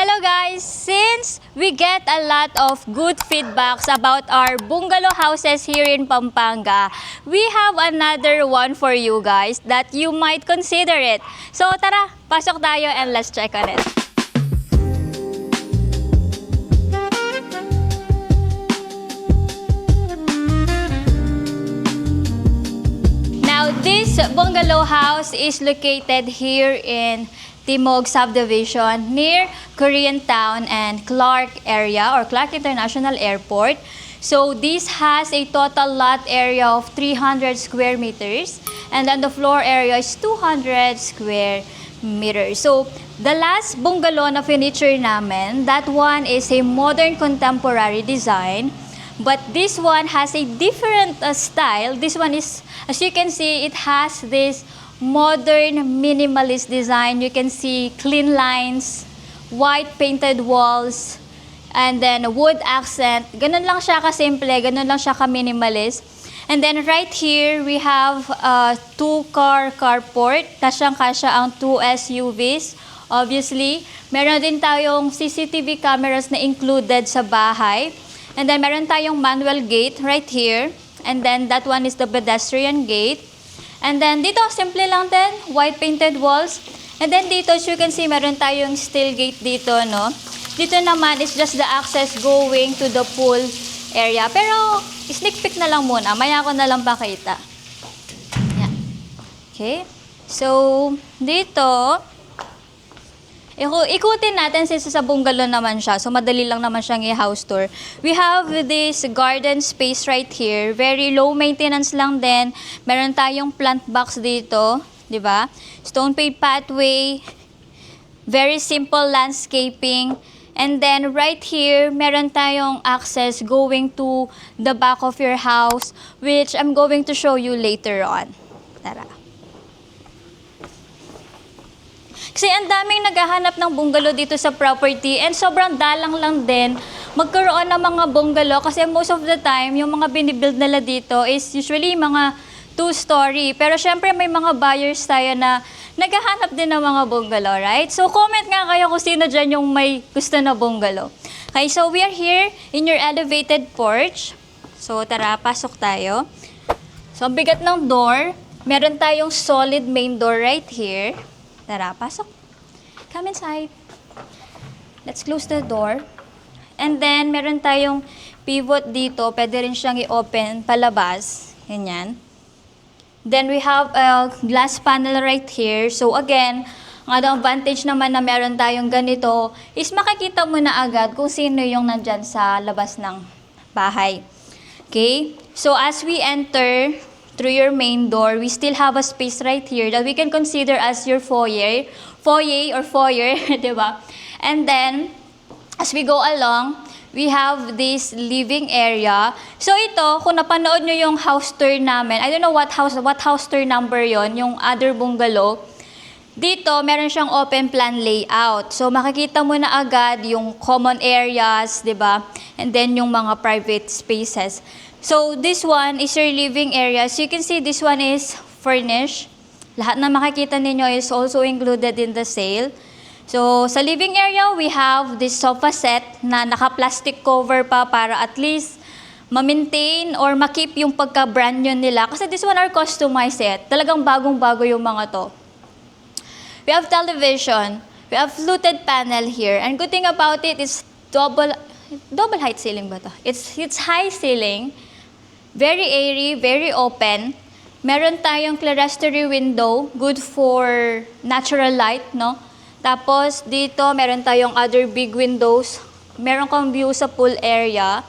Hello guys! Since we get a lot of good feedbacks about our bungalow houses here in Pampanga, we have another one for you guys that you might consider it. So tara, pasok tayo and let's check on it. Now this bungalow house is located here in Timog Subdivision near Koreatown and Clark area or Clark International Airport. So this has a total lot area of 300 square meters and then the floor area is 200 square meters. So the last bungalow na furniture namin, that one is a modern contemporary design. But this one has a different style. This one is, as you can see, it has this modern minimalist design. You can see clean lines, white painted walls, and then wood accent. Ganun lang siya kasimple, ganun lang siya ka-minimalist. And then right here, we have a two-car carport. Kasyang-kasya ang 2 SUVs. Obviously, meron din tayong CCTV cameras na included sa bahay. And then meron tayong manual gate right here. And then that one is the pedestrian gate. And then dito, simple lang din, white painted walls. And then dito, as you can see, meron tayong steel gate dito, no? Dito naman is just the access going to the pool area. Pero, sneak peek na lang muna. Maya ko na lang pakita. Yan. Okay. So, dito, ikutin natin since sa bungalow naman siya. So, madali lang naman siyang i-house tour. We have this garden space right here. Very low maintenance lang din. Meron tayong plant box dito. Diba? Stone paved pathway. Very simple landscaping. And then, right here, meron tayong access going to the back of your house, which I'm going to show you later on. Tara. Kasi ang daming naghahanap ng bungalow dito sa property and sobrang dalang lang din magkaroon ng mga bungalow kasi most of the time, yung mga binibuild nila dito is usually mga 2-story. Pero syempre may mga buyers tayo na naghahanap din ng mga bungalow, right? So comment nga kayo kung sino dyan yung may gusto na bungalow. Okay, so we are here in your elevated porch. So tara, pasok tayo. So ang bigat ng door, meron tayong solid main door right here. Tara, pasok. Come inside. Let's close the door. And then, meron tayong pivot dito. Pwede rin siyang i-open palabas. Ganyan. Then, we have a glass panel right here. So, again, ang advantage naman na meron tayong ganito is makikita mo na agad kung sino yung nandyan sa labas ng bahay. Okay? So, as we enter through your main door, we still have a space right here that we can consider as your foyer, diba? And then, as we go along, we have this living area. So ito, kung napanood nyo yung house tour namin, I don't know what house tour number yon, yung other bungalow. Dito, meron siyang open plan layout. So makikita mo na agad yung common areas, diba? And then yung mga private spaces. So, this one is your living area. So, you can see this one is furnished. Lahat na makikita ninyo is also included in the sale. So, sa living area, we have this sofa set na naka-plastic cover pa para at least ma-maintain or ma-keep yung pagka-brand new nila. Kasi this one are customized set. Talagang bagong-bago yung mga to. We have television. We have fluted panel here. And good thing about it is double height ceiling ba to? It's high ceiling. Very airy, very open. Meron tayong clerestory window, good for natural light, no? Tapos dito, meron tayong other big windows. Meron kang view sa pool area.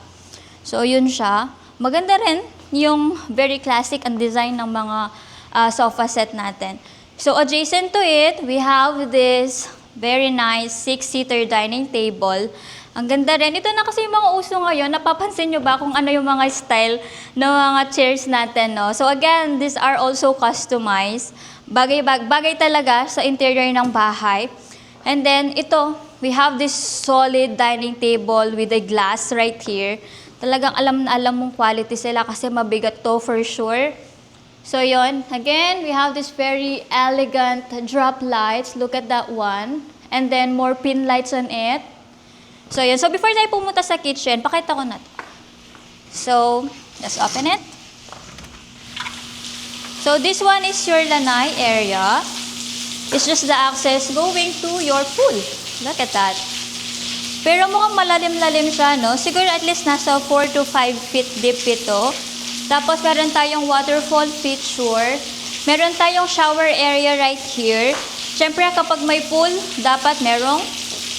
So, yun siya. Maganda rin yung very classic ang design ng mga sofa set natin. So, adjacent to it, we have this very nice 6-seater dining table. Ang ganda rin. Ito na kasi yung mga uso ngayon. Napapansin nyo ba kung ano yung mga style ng mga chairs natin, no? So again, these are also customized. Bagay talaga sa interior ng bahay. And then ito, we have this solid dining table with a glass right here. Talagang alam na alam mong quality sila kasi mabigat to for sure. So yon, again, we have this very elegant drop lights. Look at that one. And then, more pin lights on it. So, yun. So, before tayo pumunta sa kitchen, pakita ko na to. So, let's open it. So, this one is your lanai area. It's just the access going to your pool. Look at that. Pero mukhang malalim-lalim siya, no? Siguro at least nasa 4 to 5 feet deep ito. Tapos, meron tayong waterfall feature. Meron tayong shower area right here. Siyempre, kapag may pool, dapat merong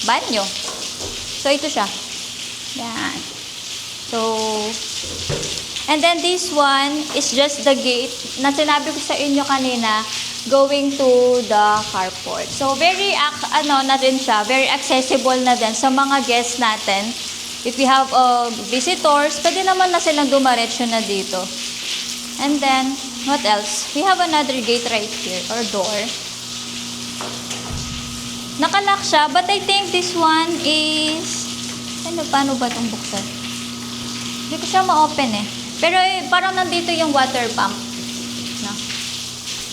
banyo. So, ito siya. Yan. So, and then this one is just the gate na sinabi ko sa inyo kanina going to the carport. So, very, na din siya, very accessible na din sa mga guests natin. If we have visitors, pwede naman na silang dumaretsyo na dito. And then, what else? We have another gate right here, or door. Nakalock siya, but I think this one is... Paano ba itong buksan? Hindi ko siya ma-open eh. Pero parang nandito yung water pump. No?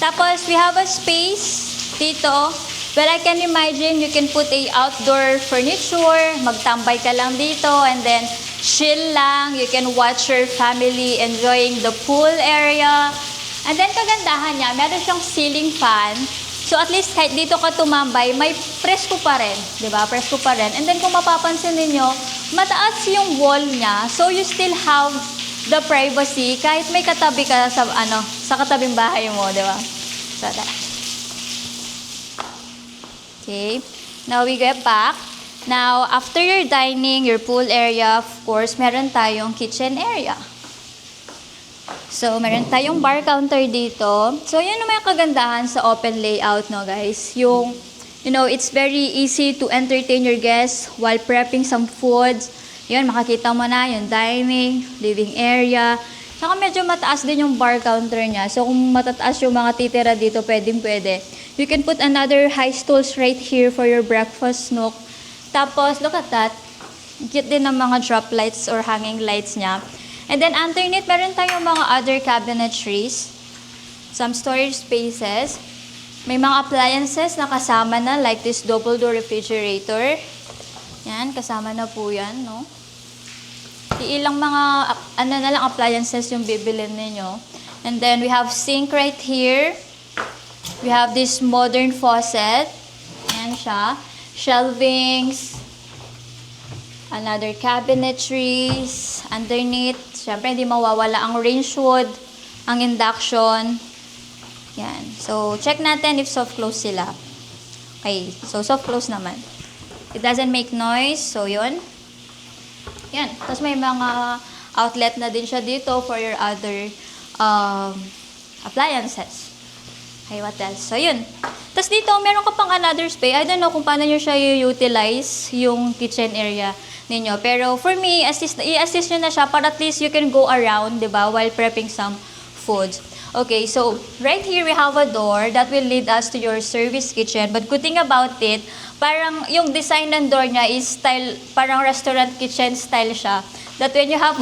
Tapos, we have a space dito. But I can imagine you can put a outdoor furniture, magtambay ka lang dito, and then chill lang. You can watch your family enjoying the pool area. And then kagandahan niya, meron siyang ceiling fan. So at least kahit dito ka tumambay, may presko pa rin. Diba? Presko pa rin. And then kung mapapansin ninyo, mataas yung wall niya. So you still have the privacy kahit may katabi ka sa katabing bahay mo. Diba? So that. Okay. Now we get back. Now, after your dining, your pool area, of course, meron tayong kitchen area. So, meron tayong bar counter dito. So, yun naman yung kagandahan sa open layout, no, guys. Yung, it's very easy to entertain your guests while prepping some foods. Yun, makakita mo na yung dining, living area. Saka medyo mataas din yung bar counter niya. So, kung matataas yung mga titira dito, pwede. You can put another high stools right here for your breakfast nook. Tapos, look at that. Cute din ng mga drop lights or hanging lights niya. And then underneath, meron tayong mga other cabinetries. Some storage spaces. May mga appliances na kasama na, like this double door refrigerator. Yan, kasama na po yan, no? Ilang mga, appliances yung bibilin ninyo. And then we have sink right here. We have this modern faucet. Yan siya. Shelvings. Another cabinetries. Underneath, syempre hindi mawawala ang range wood, ang induction. Yan. So, check natin if soft close sila. Okay. So, soft close naman. It doesn't make noise. So, yun. Yan. Tapos may mga outlet na din siya dito for your other appliances. Okay, what else? So, yun. Tapos dito, meron ka pang another space. I don't know kung paano nyo siya i-utilize yung kitchen area ninyo. Pero for me, i-assist nyo na siya para at least you can go around, di ba, while prepping some foods. Okay, so right here we have a door that will lead us to your service kitchen. But good thing about it, parang yung design ng door niya is style, parang restaurant kitchen style siya. That when you have,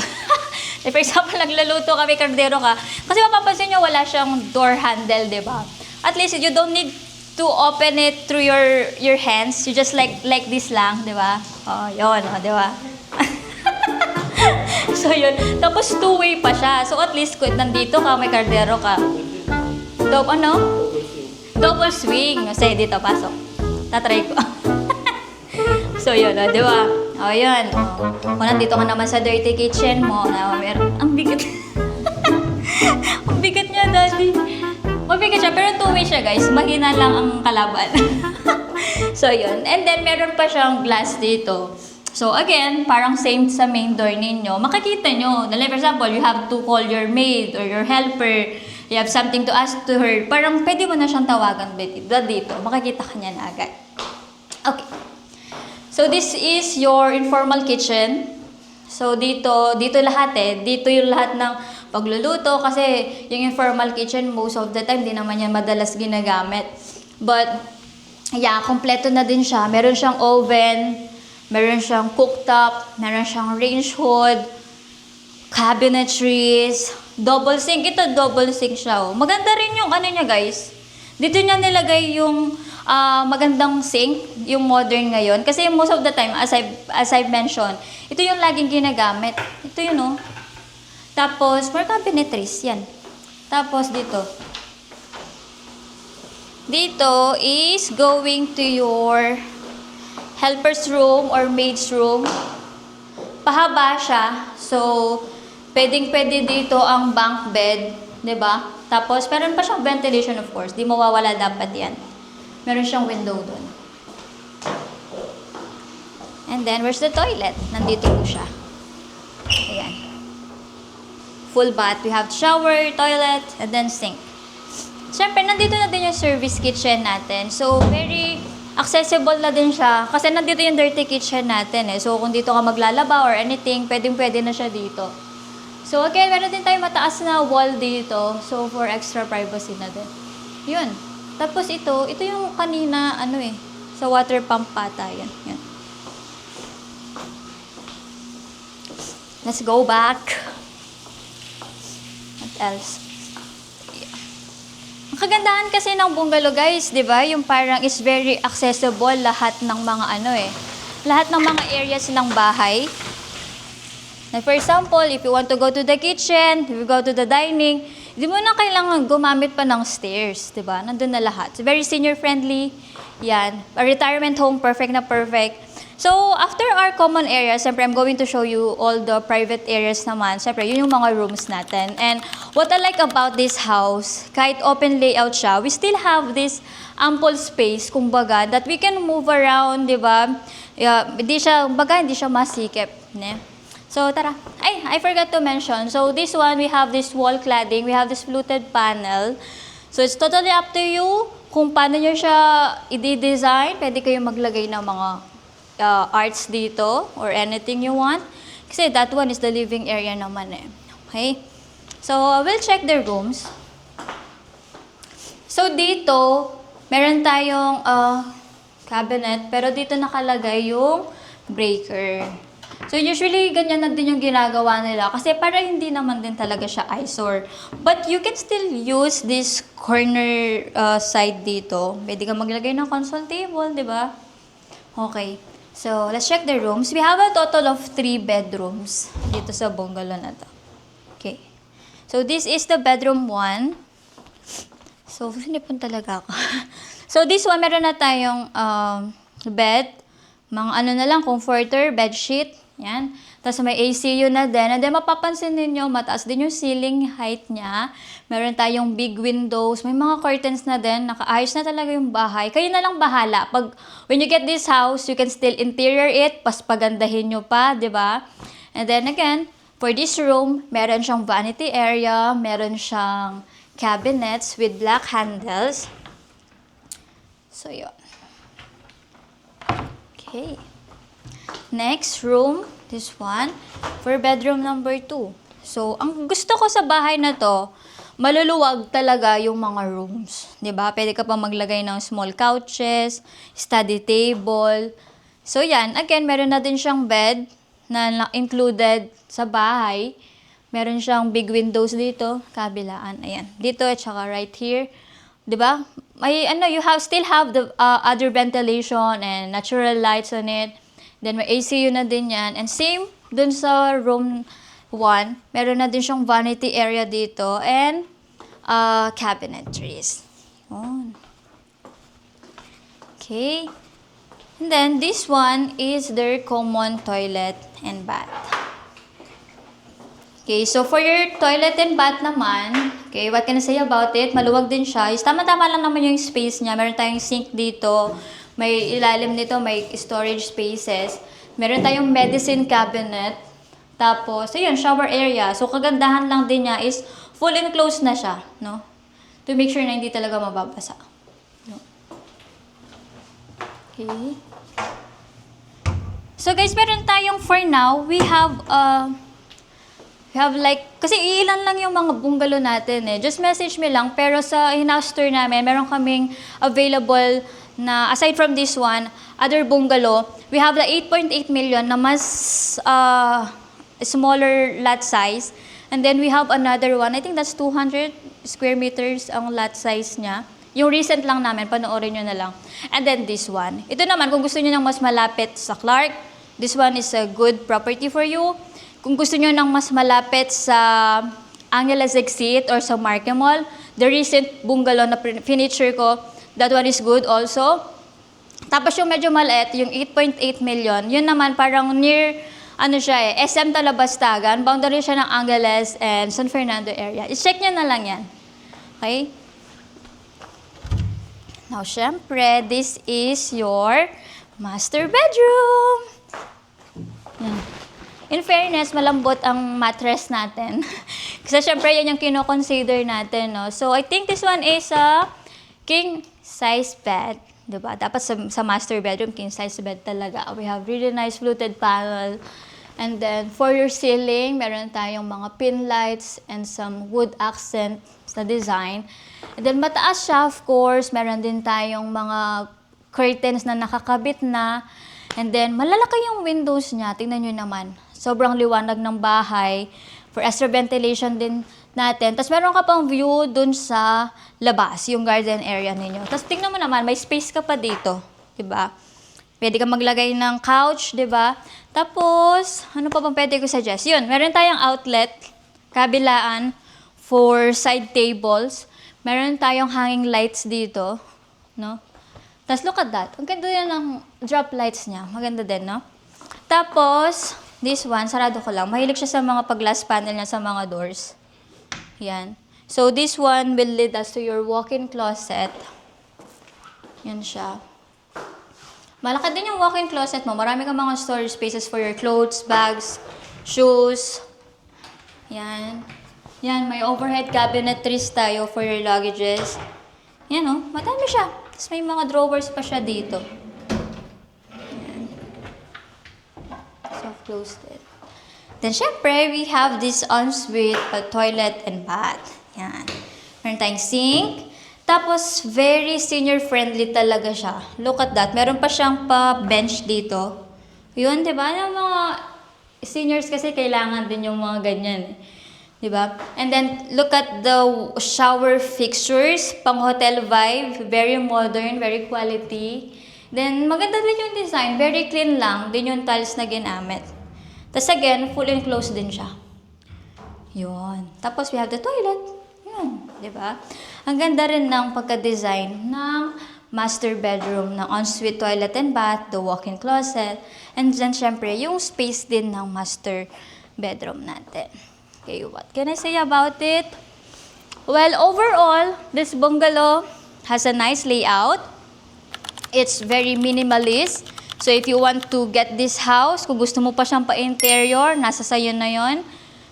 for example, nagluluto kami, kardero ka, kasi mapapansin nyo wala siyang door handle, di ba? At least you don't need to open it through your hands. You just like this lang, di ba? Oh, yun, oh, di ba? So, yun. Tapos, two-way pa siya. So, at least, kung nandito ka, may kardero ka. Double swing. Kasi, dito, pasok. Tatry ko. So, yun, oh, di ba? Oh, yun. Oh. Kung nandito ka naman sa dirty kitchen mo, meron, ang bigat. Ang bigat niya, daddy. Mabigat siya, pero two-way siya, guys. Mahina lang ang kalaban. So, yun. And then, meron pa siyang glass dito. So, again, parang same sa main door ninyo. Makikita nyo. For example, you have to call your maid or your helper. You have something to ask to her. Parang pwede mo na siyang tawagan dito. Makikita ka niya na agad. Okay. So, this is your informal kitchen. So, dito lahat Dito yung lahat ng pagluluto. Kasi yung informal kitchen, most of the time, di naman yan madalas ginagamit. But, yeah, kompleto na din siya. Meron siyang oven. Meron siyang cooktop, meron siyang range hood, cabinetries, double sink. Ito, double sink siya. Oh. Maganda rin yung ano niya, guys. Dito niya nilagay yung magandang sink, yung modern ngayon. Kasi most of the time, as I've mentioned, ito yung laging ginagamit. Ito yun, oh. Tapos, more cabinetries, yan. Tapos, dito. Dito is going to your helper's room or maid's room. Pahaba siya. So, pwedeng-pwede dito ang bunk bed. 'Di ba? Tapos, meron pa siyang ventilation, of course. Di mawawala dapat yan. Meron siyang window doon. And then, where's the toilet? Nandito po siya. Ayan. Full bath. We have shower, toilet, and then sink. Siyempre, nandito na din yung service kitchen natin. So, very accessible na din siya. Kasi nandito yung dirty kitchen natin eh. So, kung dito ka maglalaba or anything, pwedeng-pwede na siya dito. So, again, meron din tayong mataas na wall dito. So, for extra privacy na din. Yun. Tapos ito yung kanina, sa water pump pata. Yan. Let's go back. What else? Ang kagandahan kasi ng bungalow, guys, di ba? Yung parang is very accessible lahat ng mga lahat ng mga areas ng bahay. Like for example, if you want to go to the kitchen, if you go to the dining, hindi mo na kailangan gumamit pa ng stairs, di ba? Nandun na lahat. It's very senior-friendly. Yan. A retirement home, perfect na perfect. So, after our common areas, siyempre, I'm going to show you all the private areas naman. Siyempre, yun yung mga rooms natin. And what I like about this house, kahit open layout siya, we still have this ample space, kumbaga, that we can move around, di ba? Hindi siya masikip. Ne? So, tara. I forgot to mention. So, this one, we have this wall cladding. We have this fluted panel. So, it's totally up to you kung paano nyo siya i-design. Pwede kayo maglagay ng mga arts dito or anything you want. Kasi that one is the living area naman eh. Okay? So, we'll check the rooms. So, dito, meron tayong cabinet, pero dito nakalagay yung breaker. So, usually, ganyan na din yung ginagawa nila. Kasi para hindi naman din talaga siya eyesore. But you can still use this corner side dito. Pwede ka maglagay ng console table, di ba? Okay. So, let's check the rooms. We have a total of 3 bedrooms dito sa bungalow na to. Okay. So, this is the bedroom 1. So, sinipon talaga ako. So, this one, meron na tayong bed. Mga na lang, comforter, bedsheet. Yan. Tapos may ACU na din. And then mapapansin ninyo, mataas din yung ceiling height niya. Meron tayong big windows. May mga curtains na din. Nakaayos na talaga yung bahay. Kayo na lang bahala. When you get this house, you can still interior it. Pagandahin nyo pa, di ba? And then again, for this room, meron siyang vanity area. Meron siyang cabinets with black handles. So, yun. Okay. Next room, this one, for bedroom number 2. So, ang gusto ko sa bahay na to, maluluwag talaga yung mga rooms. 'Di ba? Pwede ka pa maglagay ng small couches, study table. So, yan. Again, meron na din siyang bed na included sa bahay. Meron siyang big windows dito, kabilaan. Ayan. Dito at saka right here. 'Di ba? May still have the other ventilation and natural lights on it. Then may ACU na din yan. And same dun sa room 1, meron na din siyang vanity area dito and cabinetries. Yun. Okay. And then this one is their common toilet and bath. Okay, so for your toilet and bath naman, okay, what can I say about it? Maluwag din siya. Tama-tama lang naman yung space niya. Meron tayong sink dito. May ilalim nito, may storage spaces. Meron tayong medicine cabinet. Tapos, ayun, shower area. So, kagandahan lang din niya is full enclosed na siya, no? To make sure na hindi talaga mababasa. No? Okay. So, guys, meron tayong, for now, we have kasi ilan lang yung mga bungalow natin eh. Just message me lang. Pero sa in-house tour namin, meron kaming available na, aside from this one, other bungalow. We have the 8.8 million na mas smaller lot size. And then we have another one. I think that's 200 square meters ang lot size niya. Yung recent lang namin, panoorin nyo na lang. And then this one. Ito naman, kung gusto nyo ng mas malapit sa Clark, this one is a good property for you. Kung gusto nyo ng mas malapit sa Angeles Exit or sa Marque Mall, the recent bungalow na finiture ko, that one is good also. Tapos yung medyo maliit, yung 8.8 million, yun naman parang near, SM Talabastagan, boundary siya ng Angeles and San Fernando area. I-check nyo na lang yan. Okay? Now, syempre, this is your master bedroom. Yan. In fairness, malambot ang mattress natin. Kasi syempre, yan yung kino-consider natin, no? So, I think this one is a king size bed. Diba? Dapat sa master bedroom, king size bed talaga. We have really nice fluted panel. And then, for your ceiling, meron tayong mga pin lights and some wood accent na design. And then, mataas siya, of course. Meron din tayong mga curtains na nakakabit na. And then, malalaki yung windows niya. Tingnan nyo naman. Sobrang liwanag ng bahay. For extra ventilation din natin. Tapos meron ka pang view dun sa labas, yung garden area ninyo. Tapos tingnan mo naman, may space ka pa dito. Diba? Pwede ka maglagay ng couch, diba? Tapos, ano pa bang pwede ko suggest? Yun, meron tayong outlet, kabilaan, for side tables. Meron tayong hanging lights dito. No? Tapos look at that. Ang ganda din ng drop lights niya. Maganda din, no? Tapos, this one, sarado ko lang. Mahilig siya sa mga pag-glass panel niya sa mga doors. Yan. So, this one will lead us to your walk-in closet. Yan siya. Malaki din yung walk-in closet mo. Marami kang mga storage spaces for your clothes, bags, shoes. Yan. Yan, may overhead cabinetries tayo for your luggages. Yan, oh. Madami siya. Tapos may mga drawers pa siya dito. Yan. So, closed it. Then, syempre, we have this ensuite toilet and bath. Yan. Meron tayong sink. Tapos, very senior-friendly talaga siya. Look at that. Meron pa siyang pa-bench dito. Yun, di ba? Yung mga seniors kasi kailangan din yung mga ganyan. Di ba? And then, look at the shower fixtures. Pang-hotel vibe. Very modern, very quality. Then, maganda din yung design. Very clean lang. Din yung tiles na ginamit. Tapos again, full enclosed din siya. Yun. Tapos we have the toilet. Yun. Diba? Ang ganda rin ng pagka-design ng master bedroom, ng ensuite toilet and bath, the walk-in closet, and then syempre, yung space din ng master bedroom natin. Okay, what can I say about it? Well, overall, this bungalow has a nice layout. It's very minimalist. So, if you want to get this house, kung gusto mo pa siyang pa-interior, nasa sayo na yon.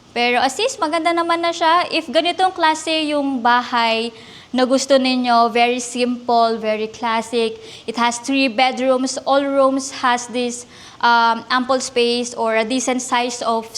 Pero as is, maganda naman na siya. If ganitong klase yung bahay na gusto ninyo, very simple, very classic. It has 3 bedrooms. All rooms has this ample space or a decent size of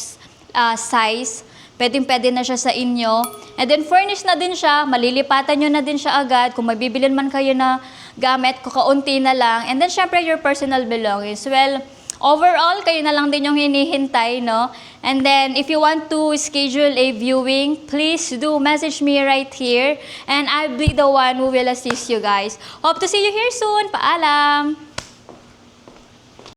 size. Pwedeng-pwede na siya sa inyo. And then furnished na din siya. Malilipatan nyo na din siya agad. Kung may bibilin man kayo na gamit, kakaunti na lang. And then, syempre, your personal belongings. Well, overall, kayo na lang din yung hinihintay, no? And then, if you want to schedule a viewing, please do message me right here. And I'll be the one who will assist you guys. Hope to see you here soon. Paalam!